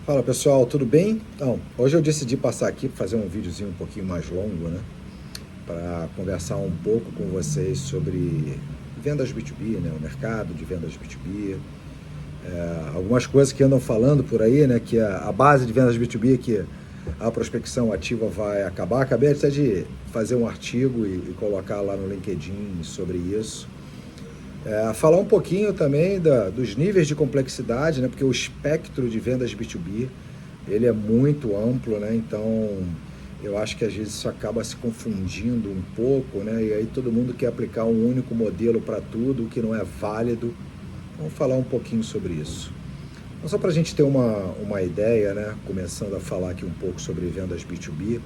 Fala pessoal, tudo bem? Então, hoje eu decidi passar aqui para fazer um videozinho um pouquinho mais longo, né? Para conversar um pouco com vocês sobre vendas B2B, né? O mercado de vendas B2B. Algumas coisas que andam falando por aí, né? Que a base de vendas B2B é que a prospecção ativa vai acabar. Acabei até de fazer um artigo e colocar lá no LinkedIn sobre isso. Falar um pouquinho também dos níveis de complexidade, né? Porque o espectro de vendas B2B ele é muito amplo, né? Então eu acho que às vezes isso acaba se confundindo um pouco, né? E aí todo mundo quer aplicar um único modelo para tudo, o que não é válido. Vamos falar um pouquinho sobre isso. Então, só para a gente ter uma ideia, né? Começando a falar aqui um pouco sobre vendas B2B.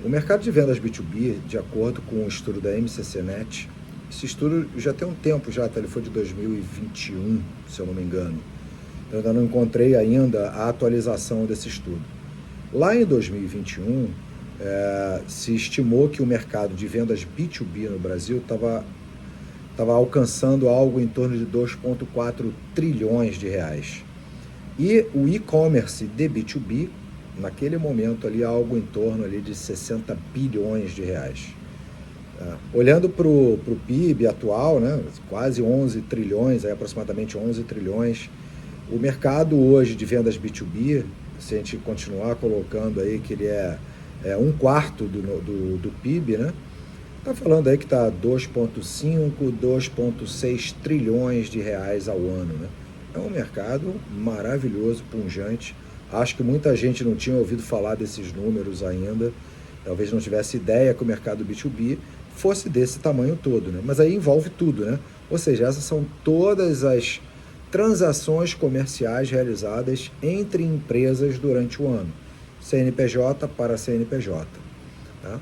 O mercado de vendas B2B, de acordo com o estudo da MCCNet, esse estudo já tem um tempo já, tá? Ele foi de 2021, se eu não me engano. Eu ainda não encontrei ainda a atualização desse estudo. Lá em 2021, se estimou que o mercado de vendas B2B no Brasil estava alcançando algo em torno de 2,4 trilhões de reais. E o e-commerce de B2B, naquele momento ali, algo em torno ali de 60 bilhões de reais. Olhando para o PIB atual, né, quase 11 trilhões, aí aproximadamente 11 trilhões, o mercado hoje de vendas B2B, se a gente continuar colocando aí que ele é um quarto do PIB, né? Está falando aí que está 2,5, 2,6 trilhões de reais ao ano, né? É um mercado maravilhoso, pujante. Acho que muita gente não tinha ouvido falar desses números ainda. Talvez não tivesse ideia que o mercado B2B fosse desse tamanho todo, né? Mas aí envolve tudo, né? Ou seja, essas são todas as transações comerciais realizadas entre empresas durante o ano, CNPJ para CNPJ. Tá?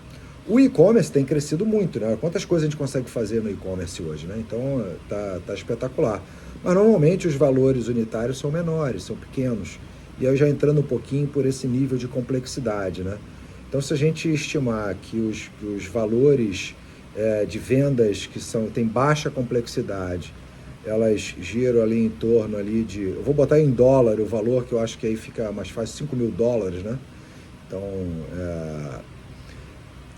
O e-commerce tem crescido muito, né? Quantas coisas a gente consegue fazer no e-commerce hoje, né? Então tá espetacular. Mas normalmente os valores unitários são menores, são pequenos. E aí já entrando um pouquinho por esse nível de complexidade, né? Então se a gente estimar que os valores de vendas têm baixa complexidade, elas giram ali em torno ali de, eu vou botar em dólar o valor que eu acho que aí fica mais fácil, US$ 5.000, né? Então,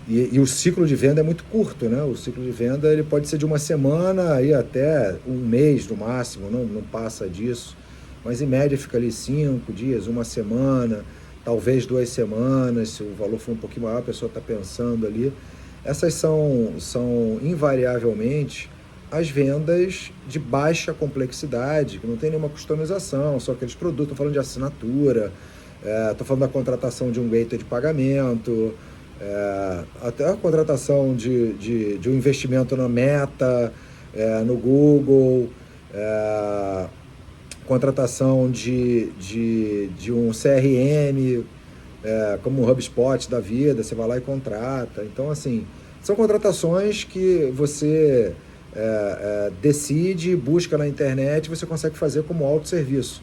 e o ciclo de venda é muito curto, né? O ciclo de venda ele pode ser de uma semana e até um mês no máximo, não passa disso. Mas em média fica ali 5 dias, uma semana, talvez 2 semanas, se o valor for um pouquinho maior, a pessoa está pensando ali. Essas são invariavelmente as vendas de baixa complexidade, que não tem nenhuma customização, só aqueles produtos, estou falando de assinatura, estou falando da contratação de um gateway de pagamento, até a contratação de um investimento na Meta, no Google, contratação de um CRM, como um HubSpot da vida, você vai lá e contrata. Então, assim, são contratações que você decide, busca na internet, você consegue fazer como autosserviço.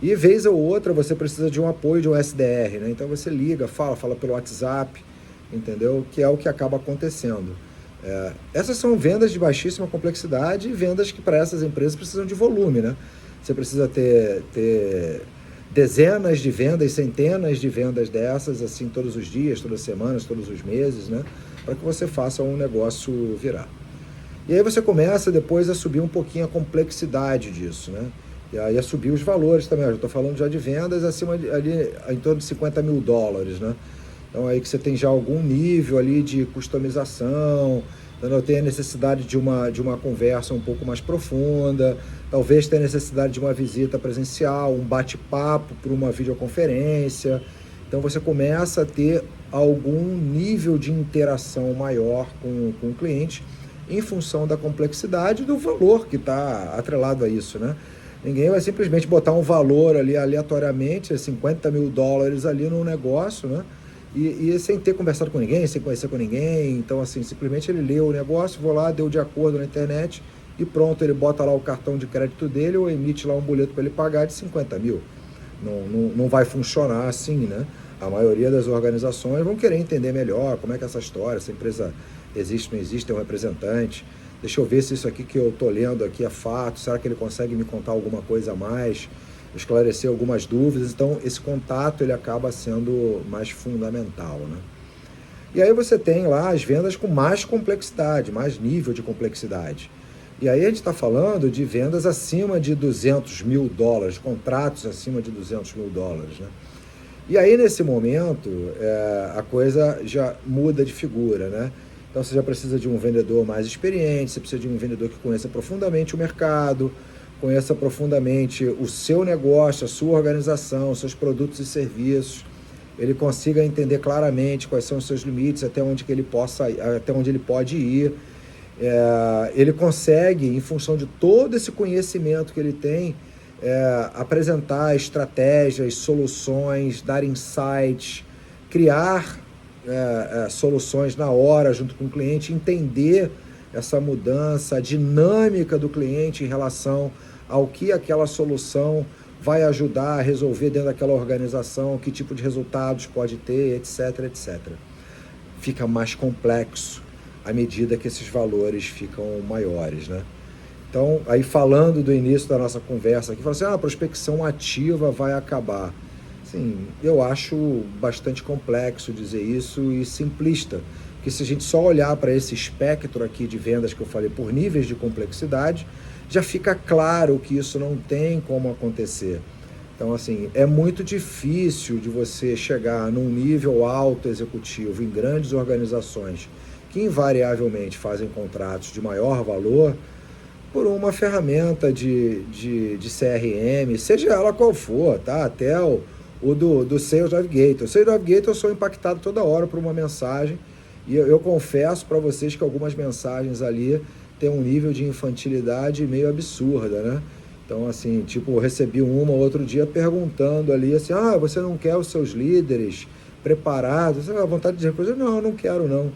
E vez ou outra você precisa de um apoio de um SDR, né? Então você liga, fala pelo WhatsApp, entendeu? Que é o que acaba acontecendo. Essas são vendas de baixíssima complexidade e vendas que para essas empresas precisam de volume, né? Você precisa ter dezenas de vendas, centenas de vendas dessas, assim, todos os dias, todas as semanas, todos os meses, né? Para que você faça um negócio virar. E aí você começa depois a subir um pouquinho a complexidade disso, né? E aí a subir os valores também. Eu já estou falando já de vendas acima ali em torno de US$ 50.000, né? Então aí que você tem já algum nível ali de customização, então tem a necessidade de uma conversa um pouco mais profunda, talvez tenha necessidade de uma visita presencial, um bate-papo por uma videoconferência. Então você começa a ter algum nível de interação maior com o cliente em função da complexidade e do valor que está atrelado a isso, né? Ninguém vai simplesmente botar um valor ali aleatoriamente, US$ 50.000 ali no negócio, né? E sem ter conversado com ninguém, sem conhecer com ninguém. Então, assim, simplesmente ele leu o negócio, vou lá, deu de acordo na internet e pronto, ele bota lá o cartão de crédito dele ou emite lá um boleto para ele pagar de 50 mil. Não vai funcionar assim, né? A maioria das organizações vão querer entender melhor como é que é essa história, essa empresa existe, não existe, tem um representante. Deixa eu ver se isso aqui que eu estou lendo aqui é fato, será que ele consegue me contar alguma coisa a mais? esclarecer algumas dúvidas. Então, esse contato ele acaba sendo mais fundamental, né? E aí você tem lá as vendas com mais complexidade, mais nível de complexidade. E aí a gente está falando de vendas acima de $200.000, contratos acima de $200.000, né? E aí, nesse momento, a coisa já muda de figura, né? Então, você já precisa de um vendedor mais experiente, você precisa de um vendedor que conheça profundamente o mercado, conheça profundamente o seu negócio, a sua organização, os seus produtos e serviços, ele consiga entender claramente quais são os seus limites, até onde ele pode ir. Ele consegue, em função de todo esse conhecimento que ele tem, apresentar estratégias, soluções, dar insights, criar soluções na hora junto com o cliente, entender essa mudança, a dinâmica do cliente em relação ao que aquela solução vai ajudar a resolver dentro daquela organização, que tipo de resultados pode ter, etc, etc. Fica mais complexo à medida que esses valores ficam maiores, né? Então, aí falando do início da nossa conversa aqui, falando assim, a prospecção ativa vai acabar. Sim, eu acho bastante complexo dizer isso e simplista, porque se a gente só olhar para esse espectro aqui de vendas que eu falei por níveis de complexidade, já fica claro que isso não tem como acontecer. Então, assim, é muito difícil de você chegar num nível alto executivo em grandes organizações que invariavelmente fazem contratos de maior valor por uma ferramenta de CRM, seja ela qual for, tá? Até o do Sales Navigator. O Sales Navigator eu sou impactado toda hora por uma mensagem e eu confesso para vocês que algumas mensagens ali têm um nível de infantilidade meio absurda, né? Então, assim, tipo, eu recebi uma outro dia perguntando ali, assim, você não quer os seus líderes preparados? Você tem vontade de dizer coisa? Não, eu não quero, não.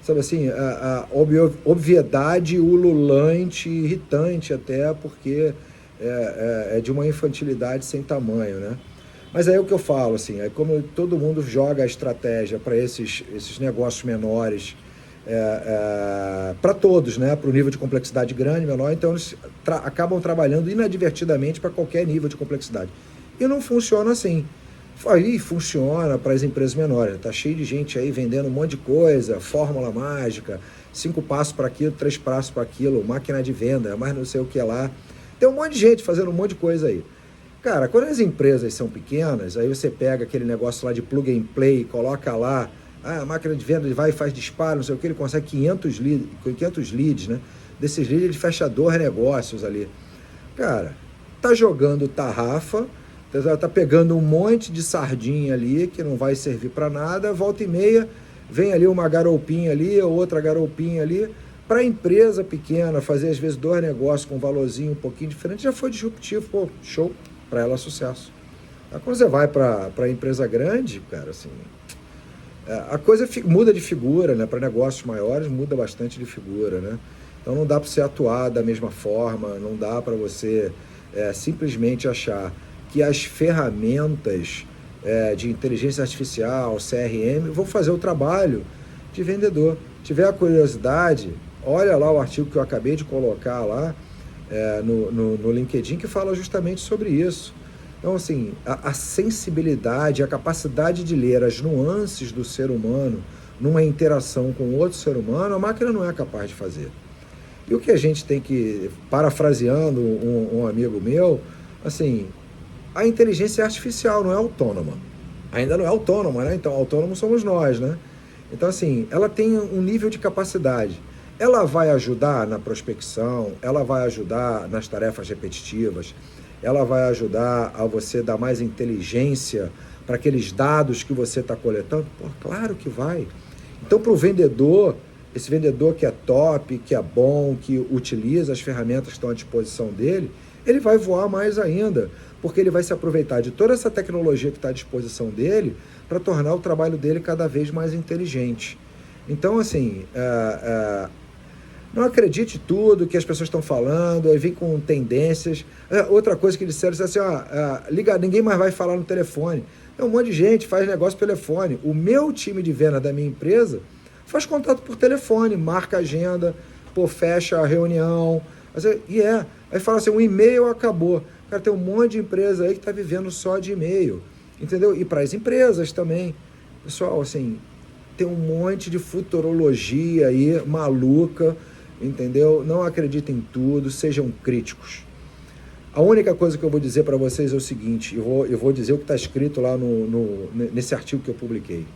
Sabe assim, a obviedade ululante, irritante até, porque é de uma infantilidade sem tamanho, né? Mas aí é o que eu falo, assim, é como todo mundo joga a estratégia para esses negócios menores, para todos, né? Para o nível de complexidade grande, menor, então eles acabam trabalhando inadvertidamente para qualquer nível de complexidade. E não funciona assim. Aí funciona para as empresas menores, tá cheio de gente aí vendendo um monte de coisa, fórmula mágica, 5 passos para aquilo, 3 passos para aquilo, máquina de venda, mais não sei o que lá. Tem um monte de gente fazendo um monte de coisa aí. Cara, quando as empresas são pequenas, aí você pega aquele negócio lá de plug and play, coloca lá, a máquina de venda, ele vai e faz disparo, não sei o que, ele consegue 500 leads, né? Desses leads ele fecha 2 negócios ali. Cara, tá jogando tarrafa, tá pegando um monte de sardinha ali que não vai servir para nada, volta e meia vem ali uma garoupinha ali, outra garoupinha ali. Para a empresa pequena fazer às vezes 2 negócios com um valorzinho um pouquinho diferente já foi disruptivo, pô, show, para ela sucesso. Aí quando você vai para a empresa grande, cara, assim, a coisa muda de figura, né? Para negócios maiores muda bastante de figura, né? Então não dá para você atuar da mesma forma, não dá para você simplesmente achar que as ferramentas de inteligência artificial, CRM, vão fazer o trabalho de vendedor. Tiver a curiosidade, olha lá o artigo que eu acabei de colocar lá no LinkedIn, que fala justamente sobre isso. Então, assim, a sensibilidade, a capacidade de ler as nuances do ser humano numa interação com outro ser humano, a máquina não é capaz de fazer. E o que a gente tem que, parafraseando um amigo meu, assim, a inteligência artificial não é autônoma. Ainda não é autônoma, né? Então, autônomos somos nós, né? Então, assim, ela tem um nível de capacidade. Ela vai ajudar na prospecção, ela vai ajudar nas tarefas repetitivas, ela vai ajudar a você dar mais inteligência para aqueles dados que você está coletando? Pô, claro que vai. Então, para o vendedor, esse vendedor que é top, que é bom, que utiliza as ferramentas que estão à disposição dele, ele vai voar mais ainda, porque ele vai se aproveitar de toda essa tecnologia que está à disposição dele para tornar o trabalho dele cada vez mais inteligente. Então, assim, não acredite tudo que as pessoas estão falando, aí vem com tendências. Outra coisa que disseram assim, liga, ninguém mais vai falar no telefone. Um monte de gente faz negócio pelo telefone. O meu time de venda da minha empresa faz contato por telefone, marca agenda, fecha a reunião. Aí fala assim, o e-mail acabou. Cara, tem um monte de empresa aí que está vivendo só de e-mail, entendeu? E para as empresas também. Pessoal, assim, tem um monte de futurologia aí maluca, entendeu? Não acreditem em tudo, sejam críticos. A única coisa que eu vou dizer para vocês é o seguinte, eu vou dizer o que está escrito lá nesse artigo que eu publiquei.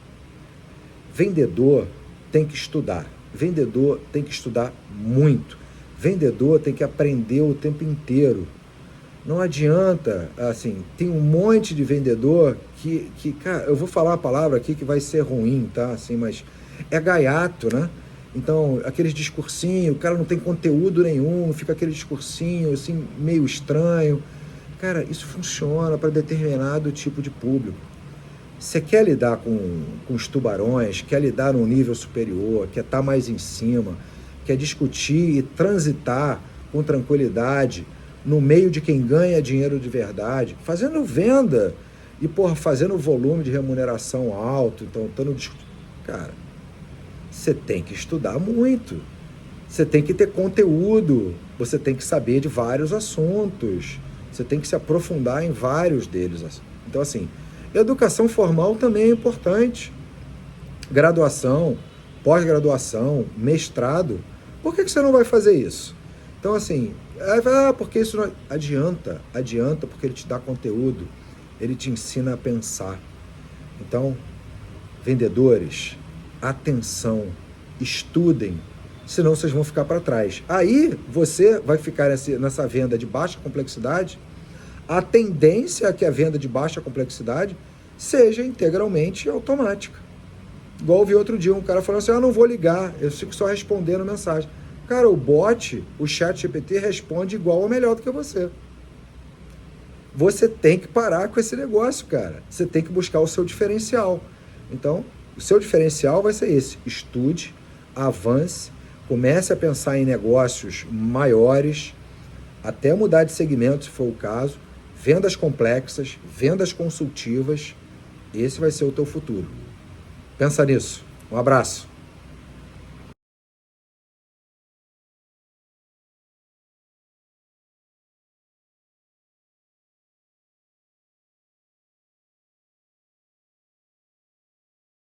Vendedor tem que estudar. Vendedor tem que estudar muito. Vendedor tem que aprender o tempo inteiro. Não adianta, assim, tem um monte de vendedor que cara, eu vou falar uma palavra aqui que vai ser ruim, tá? Assim, mas é gaiato, né? Então, aqueles discursinhos, o cara não tem conteúdo nenhum, fica aquele discursinho, assim, meio estranho. Cara, isso funciona para determinado tipo de público. Você quer lidar com os tubarões, quer lidar num nível superior, quer estar mais em cima, quer discutir e transitar com tranquilidade no meio de quem ganha dinheiro de verdade, fazendo venda e, fazendo volume de remuneração alto, então, cara, você tem que estudar muito, você tem que ter conteúdo, você tem que saber de vários assuntos, você tem que se aprofundar em vários deles. Então, assim, educação formal também é importante. Graduação, pós-graduação, mestrado. Por que você não vai fazer isso? Então, assim, porque isso não adianta, porque ele te dá conteúdo, ele te ensina a pensar. Então, vendedores, atenção, estudem, senão vocês vão ficar para trás. Aí você vai ficar nessa venda de baixa complexidade. A tendência é que a venda de baixa complexidade seja integralmente automática. Igual eu vi outro dia um cara falando assim, não vou ligar, eu fico só respondendo mensagem. Cara, o bot, o chat GPT responde igual ou melhor do que você. Você tem que parar com esse negócio, cara. Você tem que buscar o seu diferencial. Então, o seu diferencial vai ser esse. Estude, avance, comece a pensar em negócios maiores, até mudar de segmento, se for o caso, vendas complexas, vendas consultivas. Esse vai ser o teu futuro. Pensa nisso. Um abraço.